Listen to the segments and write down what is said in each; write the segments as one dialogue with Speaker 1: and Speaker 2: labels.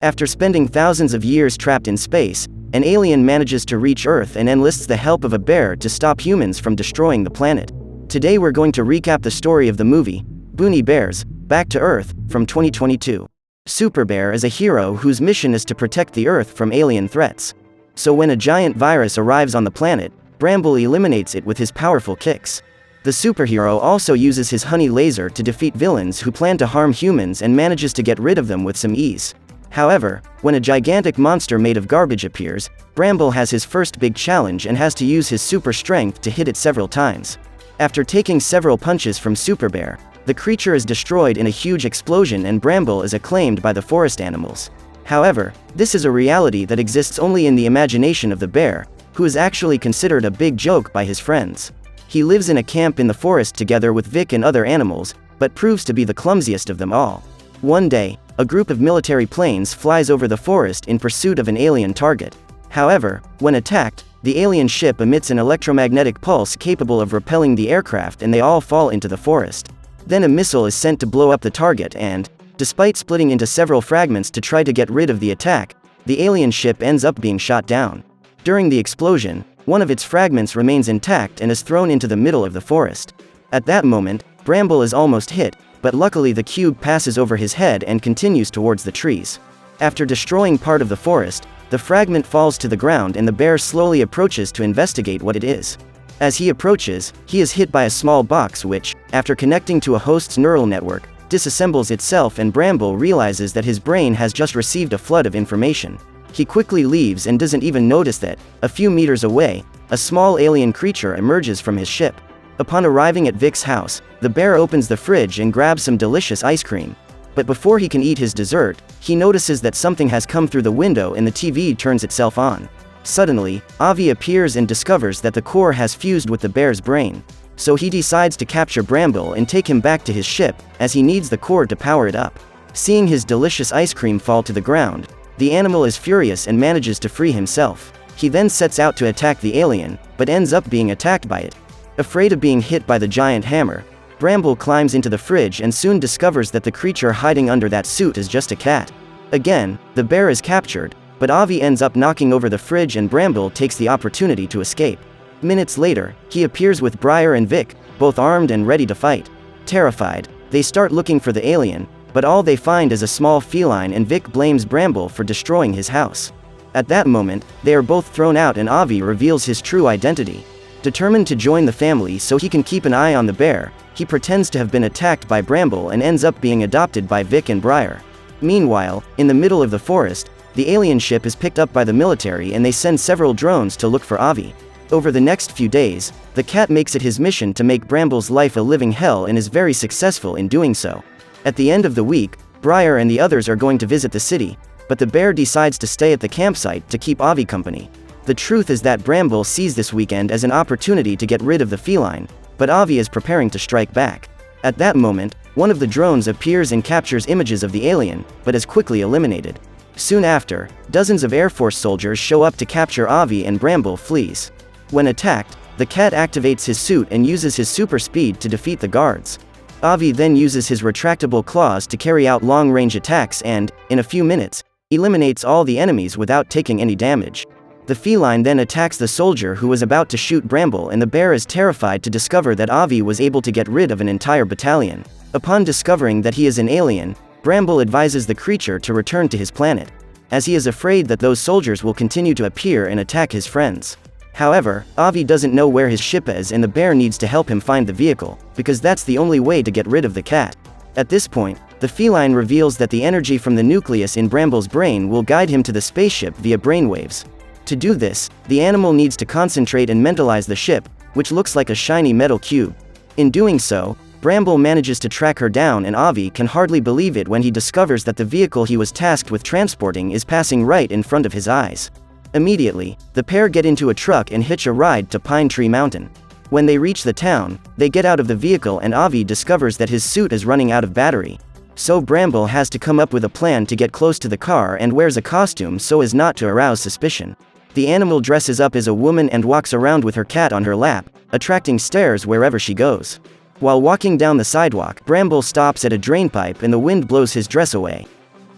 Speaker 1: After spending thousands of years trapped in space, an alien manages to reach Earth and enlists the help of a bear to stop humans from destroying the planet. Today we're going to recap the story of the movie, Boony Bears, Back to Earth, from 2022. Super Bear is a hero whose mission is to protect the Earth from alien threats. So when a giant virus arrives on the planet, Bramble eliminates it with his powerful kicks. The superhero also uses his honey laser to defeat villains who plan to harm humans and manages to get rid of them with some ease. However, when a gigantic monster made of garbage appears, Bramble has his first big challenge and has to use his super strength to hit it several times. After taking several punches from Super Bear, the creature is destroyed in a huge explosion and Bramble is acclaimed by the forest animals. However, this is a reality that exists only in the imagination of the bear, who is actually considered a big joke by his friends. He lives in a camp in the forest together with Vic and other animals, but proves to be the clumsiest of them all. One day, a group of military planes flies over the forest in pursuit of an alien target. However, when attacked, the alien ship emits an electromagnetic pulse capable of repelling the aircraft and they all fall into the forest. Then a missile is sent to blow up the target and, despite splitting into several fragments to try to get rid of the attack, the alien ship ends up being shot down. During the explosion, one of its fragments remains intact and is thrown into the middle of the forest. At that moment, Bramble is almost hit, but luckily the cube passes over his head and continues towards the trees. After destroying part of the forest, the fragment falls to the ground and the bear slowly approaches to investigate what it is. As he approaches, he is hit by a small box which, after connecting to a host's neural network, disassembles itself and Bramble realizes that his brain has just received a flood of information. He quickly leaves and doesn't even notice that, a few meters away, a small alien creature emerges from his ship. Upon arriving at Vic's house, the bear opens the fridge and grabs some delicious ice cream. But before he can eat his dessert, he notices that something has come through the window and the TV turns itself on. Suddenly, Avi appears and discovers that the core has fused with the bear's brain. So he decides to capture Bramble and take him back to his ship, as he needs the core to power it up. Seeing his delicious ice cream fall to the ground, the animal is furious and manages to free himself. He then sets out to attack the alien, but ends up being attacked by it. Afraid of being hit by the giant hammer, Bramble climbs into the fridge and soon discovers that the creature hiding under that suit is just a cat. Again, the bear is captured, but Avi ends up knocking over the fridge and Bramble takes the opportunity to escape. Minutes later, he appears with Briar and Vic, both armed and ready to fight. Terrified, they start looking for the alien, but all they find is a small feline and Vic blames Bramble for destroying his house. At that moment, they are both thrown out and Avi reveals his true identity. Determined to join the family so he can keep an eye on the bear, he pretends to have been attacked by Bramble and ends up being adopted by Vic and Briar. Meanwhile, in the middle of the forest, the alien ship is picked up by the military and they send several drones to look for Avi. Over the next few days, the cat makes it his mission to make Bramble's life a living hell and is very successful in doing so. At the end of the week, Briar and the others are going to visit the city, but the bear decides to stay at the campsite to keep Avi company. The truth is that Bramble sees this weekend as an opportunity to get rid of the feline, but Avi is preparing to strike back. At that moment, one of the drones appears and captures images of the alien, but is quickly eliminated. Soon after, dozens of Air Force soldiers show up to capture Avi and Bramble flees. When attacked, the cat activates his suit and uses his super speed to defeat the guards. Avi then uses his retractable claws to carry out long-range attacks and, in a few minutes, eliminates all the enemies without taking any damage. The feline then attacks the soldier who was about to shoot Bramble and the bear is terrified to discover that Avi was able to get rid of an entire battalion. Upon discovering that he is an alien, Bramble advises the creature to return to his planet, as he is afraid that those soldiers will continue to appear and attack his friends. However, Avi doesn't know where his ship is and the bear needs to help him find the vehicle, because that's the only way to get rid of the cat. At this point, the feline reveals that the energy from the nucleus in Bramble's brain will guide him to the spaceship via brainwaves. To do this, the animal needs to concentrate and mentalize the ship, which looks like a shiny metal cube. In doing so, Bramble manages to track her down and Avi can hardly believe it when he discovers that the vehicle he was tasked with transporting is passing right in front of his eyes. Immediately, the pair get into a truck and hitch a ride to Pine Tree Mountain. When they reach the town, they get out of the vehicle and Avi discovers that his suit is running out of battery. So Bramble has to come up with a plan to get close to the car and wears a costume so as not to arouse suspicion. The animal dresses up as a woman and walks around with her cat on her lap, attracting stares wherever she goes. While walking down the sidewalk, Bramble stops at a drainpipe and the wind blows his dress away.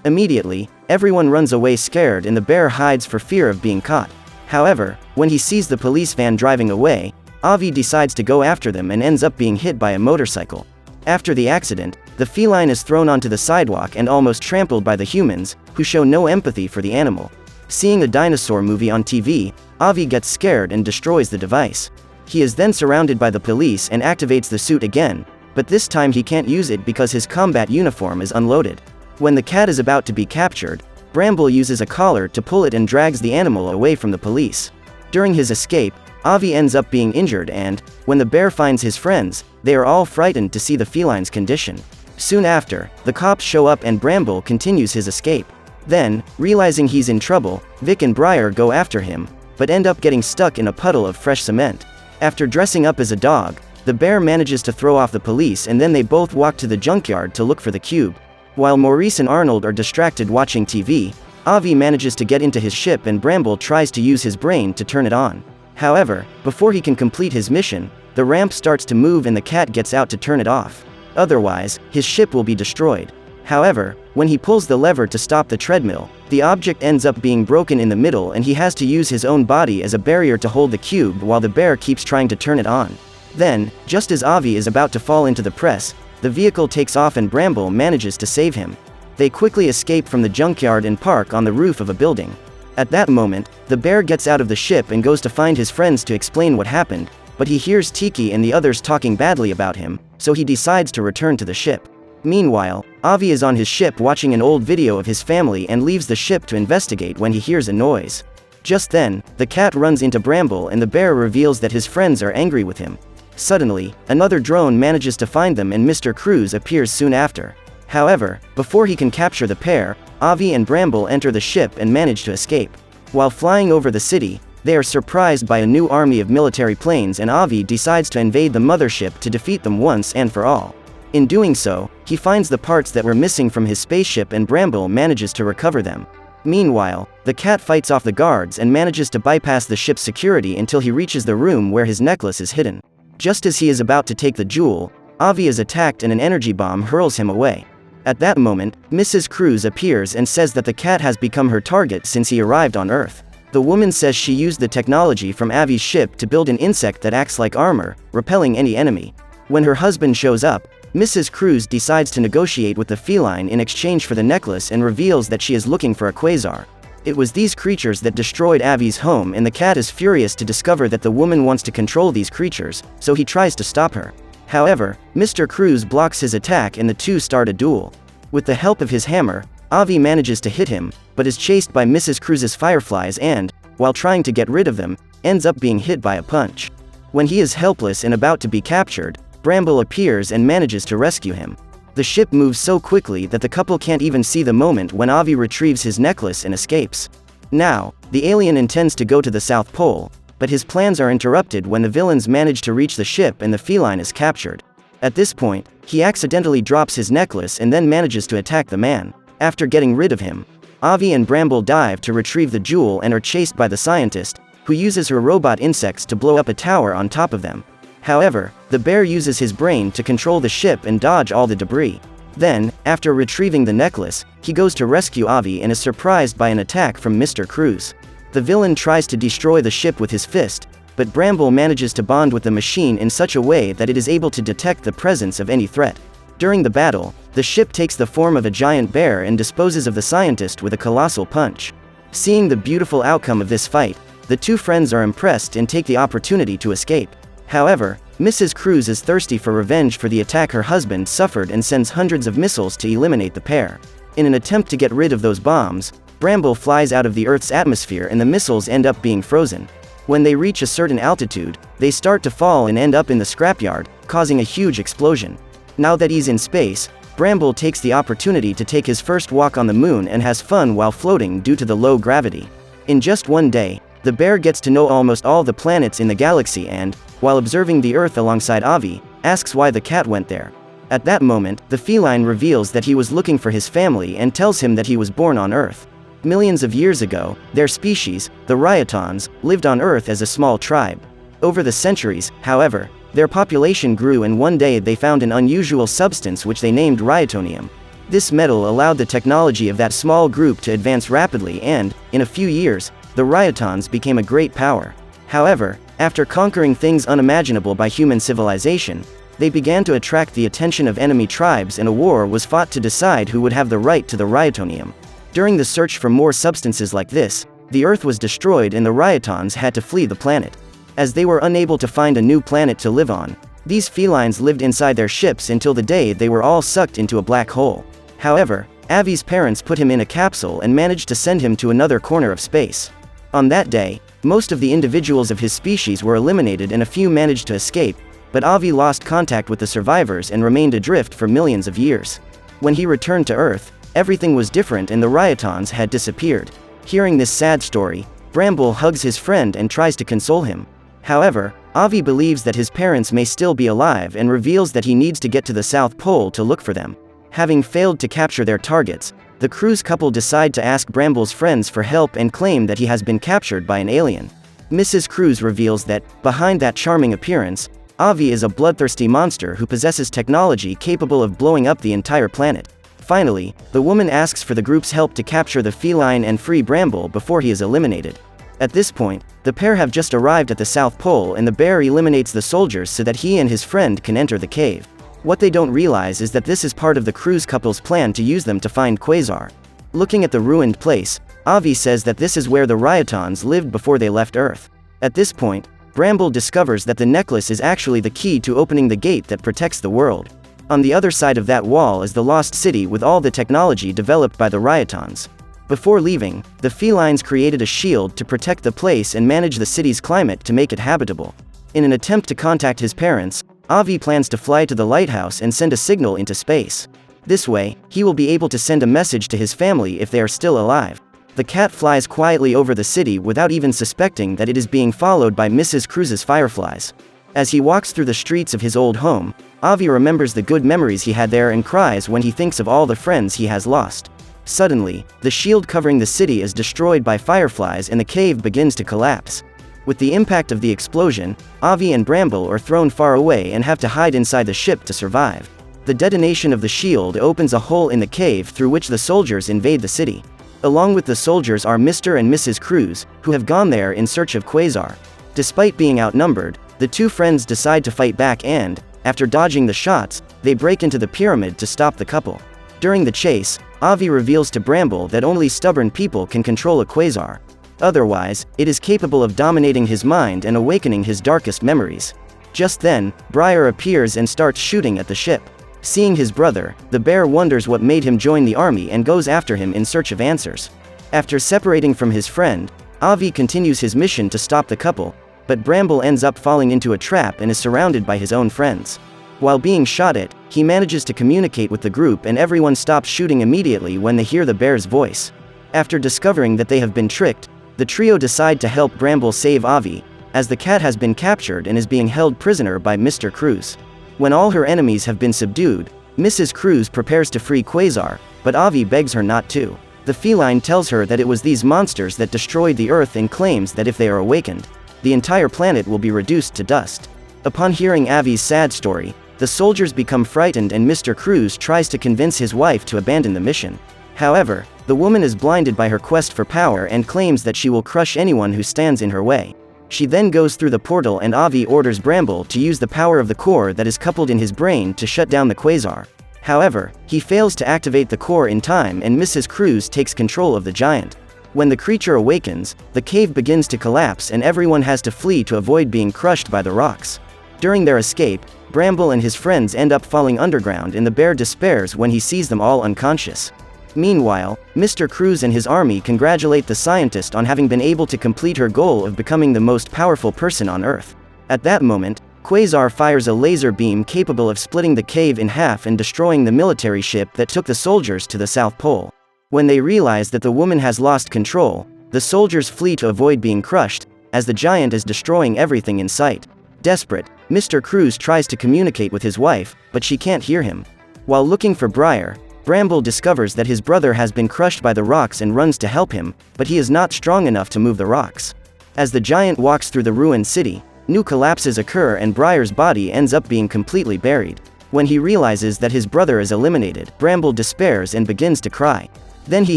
Speaker 1: Immediately, everyone runs away scared and the bear hides for fear of being caught. However, when he sees the police van driving away, Avi decides to go after them and ends up being hit by a motorcycle. After the accident, the feline is thrown onto the sidewalk and almost trampled by the humans, who show no empathy for the animal. Seeing a dinosaur movie on TV, Avi gets scared and destroys the device. He is then surrounded by the police and activates the suit again, but this time he can't use it because his combat uniform is unloaded. When the cat is about to be captured, Bramble uses a collar to pull it and drags the animal away from the police. During his escape, Avi ends up being injured and, when the bear finds his friends, they are all frightened to see the feline's condition. Soon after, the cops show up and Bramble continues his escape. Then, realizing he's in trouble, Vic and Briar go after him, but end up getting stuck in a puddle of fresh cement. After dressing up as a dog, the bear manages to throw off the police and then they both walk to the junkyard to look for the cube. While Maurice and Arnold are distracted watching TV, Avi manages to get into his ship and Bramble tries to use his brain to turn it on. However, before he can complete his mission, the ramp starts to move and the cat gets out to turn it off. Otherwise, his ship will be destroyed. However, when he pulls the lever to stop the treadmill, the object ends up being broken in the middle and he has to use his own body as a barrier to hold the cube while the bear keeps trying to turn it on. Then, just as Avi is about to fall into the press, the vehicle takes off and Bramble manages to save him. They quickly escape from the junkyard and park on the roof of a building. At that moment, the bear gets out of the ship and goes to find his friends to explain what happened, but he hears Tiki and the others talking badly about him, so he decides to return to the ship. Meanwhile, Avi is on his ship watching an old video of his family and leaves the ship to investigate when he hears a noise. Just then, the cat runs into Bramble and the bear reveals that his friends are angry with him. Suddenly, another drone manages to find them and Mr. Cruz appears soon after. However, before he can capture the pair, Avi and Bramble enter the ship and manage to escape. While flying over the city, they are surprised by a new army of military planes and Avi decides to invade the mothership to defeat them once and for all. In doing so, he finds the parts that were missing from his spaceship and Bramble manages to recover them. Meanwhile, the cat fights off the guards and manages to bypass the ship's security until he reaches the room where his necklace is hidden. Just as he is about to take the jewel, Avi is attacked and an energy bomb hurls him away. At that moment, Mrs. Cruz appears and says that the cat has become her target since he arrived on Earth. The woman says she used the technology from Avi's ship to build an insect that acts like armor, repelling any enemy. When her husband shows up, Mrs. Cruz decides to negotiate with the feline in exchange for the necklace and reveals that she is looking for a quasar. It was these creatures that destroyed Avi's home and the cat is furious to discover that the woman wants to control these creatures, so he tries to stop her. However, Mr. Cruz blocks his attack and the two start a duel. With the help of his hammer, Avi manages to hit him, but is chased by Mrs. Cruz's fireflies and, while trying to get rid of them, ends up being hit by a punch. When he is helpless and about to be captured, Bramble appears and manages to rescue him. The ship moves so quickly that the couple can't even see the moment when Avi retrieves his necklace and escapes. Now, the alien intends to go to the South Pole, but his plans are interrupted when the villains manage to reach the ship and the feline is captured. At this point, he accidentally drops his necklace and then manages to attack the man. After getting rid of him, Avi and Bramble dive to retrieve the jewel and are chased by the scientist, who uses her robot insects to blow up a tower on top of them. However, the bear uses his brain to control the ship and dodge all the debris. Then, after retrieving the necklace, he goes to rescue Avi and is surprised by an attack from Mr. Cruz. The villain tries to destroy the ship with his fist, but Bramble manages to bond with the machine in such a way that it is able to detect the presence of any threat. During the battle, the ship takes the form of a giant bear and disposes of the scientist with a colossal punch. Seeing the beautiful outcome of this fight, the two friends are impressed and take the opportunity to escape. However, Mrs. Cruz is thirsty for revenge for the attack her husband suffered and sends hundreds of missiles to eliminate the pair. In an attempt to get rid of those bombs, Bramble flies out of the Earth's atmosphere and the missiles end up being frozen. When they reach a certain altitude, they start to fall and end up in the scrapyard, causing a huge explosion. Now that he's in space, Bramble takes the opportunity to take his first walk on the moon and has fun while floating due to the low gravity. In just one day, the bear gets to know almost all the planets in the galaxy and, while observing the Earth alongside Avi, asks why the cat went there. At that moment, the feline reveals that he was looking for his family and tells him that he was born on Earth. Millions of years ago, their species, the Ryotons, lived on Earth as a small tribe. Over the centuries, however, their population grew and one day they found an unusual substance which they named ryotonium. This metal allowed the technology of that small group to advance rapidly and, in a few years, the Ryotons became a great power. However, after conquering things unimaginable by human civilization, they began to attract the attention of enemy tribes and a war was fought to decide who would have the right to the Ryotonium. During the search for more substances like this, the Earth was destroyed and the Ryotons had to flee the planet. As they were unable to find a new planet to live on, these felines lived inside their ships until the day they were all sucked into a black hole. However, Avi's parents put him in a capsule and managed to send him to another corner of space. On that day, most of the individuals of his species were eliminated and a few managed to escape, but Avi lost contact with the survivors and remained adrift for millions of years. When he returned to Earth, everything was different and the Ryotons had disappeared. Hearing this sad story, Bramble hugs his friend and tries to console him. However, Avi believes that his parents may still be alive and reveals that he needs to get to the South Pole to look for them. Having failed to capture their targets, the crew's couple decide to ask Bramble's friends for help and claim that he has been captured by an alien. Mrs. Cruz reveals that, behind that charming appearance, Avi is a bloodthirsty monster who possesses technology capable of blowing up the entire planet. Finally, the woman asks for the group's help to capture the feline and free Bramble before he is eliminated. At this point, the pair have just arrived at the South Pole and the bear eliminates the soldiers so that he and his friend can enter the cave. What they don't realize is that this is part of the Cruz couple's plan to use them to find Quasar. Looking at the ruined place, Avi says that this is where the Ryotons lived before they left Earth. At this point, Bramble discovers that the necklace is actually the key to opening the gate that protects the world. On the other side of that wall is the lost city with all the technology developed by the Ryotons. Before leaving, the felines created a shield to protect the place and manage the city's climate to make it habitable. In an attempt to contact his parents, Avi plans to fly to the lighthouse and send a signal into space. This way, he will be able to send a message to his family if they are still alive. The cat flies quietly over the city without even suspecting that it is being followed by Mrs. Cruz's fireflies. As he walks through the streets of his old home, Avi remembers the good memories he had there and cries when he thinks of all the friends he has lost. Suddenly, the shield covering the city is destroyed by fireflies and the cave begins to collapse. With the impact of the explosion, Avi and Bramble are thrown far away and have to hide inside the ship to survive. The detonation of the shield opens a hole in the cave through which the soldiers invade the city. Along with the soldiers are Mr. and Mrs. Cruz, who have gone there in search of Quasar. Despite being outnumbered, the two friends decide to fight back and, after dodging the shots, they break into the pyramid to stop the couple. During the chase, Avi reveals to Bramble that only stubborn people can control a Quasar. Otherwise, it is capable of dominating his mind and awakening his darkest memories. Just then, Briar appears and starts shooting at the ship. Seeing his brother, the bear wonders what made him join the army and goes after him in search of answers. After separating from his friend, Avi continues his mission to stop the couple, but Bramble ends up falling into a trap and is surrounded by his own friends. While being shot at, he manages to communicate with the group and everyone stops shooting immediately when they hear the bear's voice. After discovering that they have been tricked, the trio decide to help Bramble save Avi, as the cat has been captured and is being held prisoner by Mr. Cruz. When all her enemies have been subdued, Mrs. Cruz prepares to free Quasar, but Avi begs her not to. The feline tells her that it was these monsters that destroyed the Earth and claims that if they are awakened, the entire planet will be reduced to dust. Upon hearing Avi's sad story, the soldiers become frightened and Mr. Cruz tries to convince his wife to abandon the mission. However, the woman is blinded by her quest for power and claims that she will crush anyone who stands in her way. She then goes through the portal and Avi orders Bramble to use the power of the core that is coupled in his brain to shut down the Quasar. However, he fails to activate the core in time and Mrs. Cruz takes control of the giant. When the creature awakens, the cave begins to collapse and everyone has to flee to avoid being crushed by the rocks. During their escape, Bramble and his friends end up falling underground and the bear despairs when he sees them all unconscious. Meanwhile, Mr. Cruz and his army congratulate the scientist on having been able to complete her goal of becoming the most powerful person on Earth. At that moment, Quasar fires a laser beam capable of splitting the cave in half and destroying the military ship that took the soldiers to the South Pole. When they realize that the woman has lost control, the soldiers flee to avoid being crushed, as the giant is destroying everything in sight. Desperate, Mr. Cruz tries to communicate with his wife, but she can't hear him. While looking for Briar, Bramble discovers that his brother has been crushed by the rocks and runs to help him, but he is not strong enough to move the rocks. As the giant walks through the ruined city, new collapses occur and Briar's body ends up being completely buried. When he realizes that his brother is eliminated, Bramble despairs and begins to cry. Then he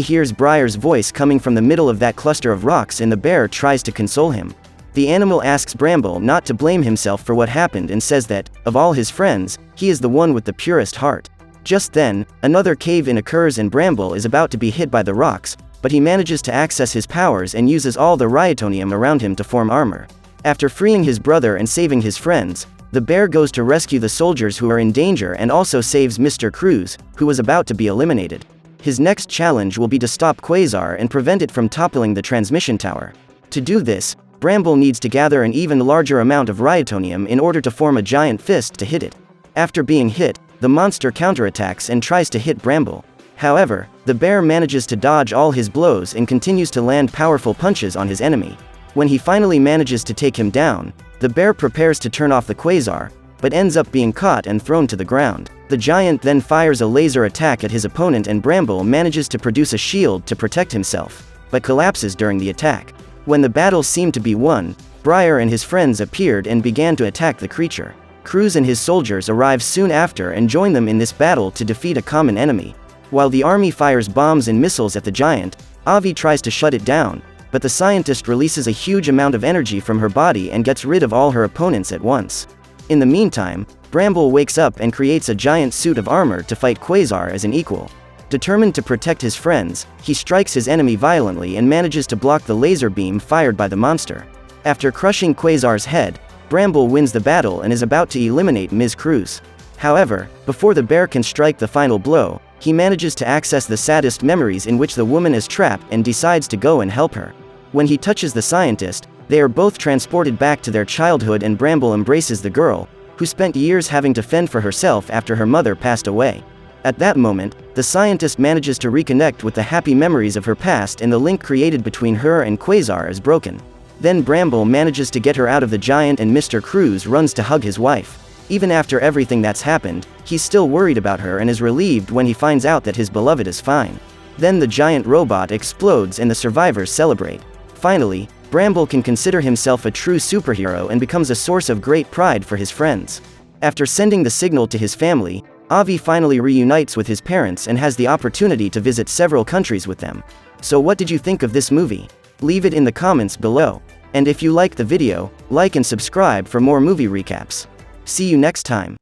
Speaker 1: hears Briar's voice coming from the middle of that cluster of rocks, and the bear tries to console him. The animal asks Bramble not to blame himself for what happened and says that, of all his friends, he is the one with the purest heart. Just then, another cave-in occurs and Bramble is about to be hit by the rocks, but he manages to access his powers and uses all the ryotonium around him to form armor. After freeing his brother and saving his friends, the bear goes to rescue the soldiers who are in danger and also saves Mr. Cruz, who was about to be eliminated. His next challenge will be to stop Quasar and prevent it from toppling the transmission tower. To do this, Bramble needs to gather an even larger amount of ryotonium in order to form a giant fist to hit it. After being hit, the monster counterattacks and tries to hit Bramble. However, the bear manages to dodge all his blows and continues to land powerful punches on his enemy. When he finally manages to take him down, the bear prepares to turn off the quasar, but ends up being caught and thrown to the ground. The giant then fires a laser attack at his opponent and Bramble manages to produce a shield to protect himself, but collapses during the attack. When the battle seemed to be won, Briar and his friends appeared and began to attack the creature. Cruz and his soldiers arrive soon after and join them in this battle to defeat a common enemy. While the army fires bombs and missiles at the giant, Avi tries to shut it down, but the scientist releases a huge amount of energy from her body and gets rid of all her opponents at once. In the meantime, Bramble wakes up and creates a giant suit of armor to fight Quasar as an equal. Determined to protect his friends, he strikes his enemy violently and manages to block the laser beam fired by the monster. After crushing Quasar's head, Bramble wins the battle and is about to eliminate Ms. Cruz. However, before the bear can strike the final blow, he manages to access the saddest memories in which the woman is trapped and decides to go and help her. When he touches the scientist, they are both transported back to their childhood and Bramble embraces the girl, who spent years having to fend for herself after her mother passed away. At that moment, the scientist manages to reconnect with the happy memories of her past and the link created between her and Quasar is broken. Then Bramble manages to get her out of the giant and Mr. Cruz runs to hug his wife. Even after everything that's happened, he's still worried about her and is relieved when he finds out that his beloved is fine. Then the giant robot explodes and the survivors celebrate. Finally, Bramble can consider himself a true superhero and becomes a source of great pride for his friends. After sending the signal to his family, Avi finally reunites with his parents and has the opportunity to visit several countries with them. So what did you think of this movie? Leave it in the comments below. And if you liked the video, like and subscribe for more movie recaps. See you next time.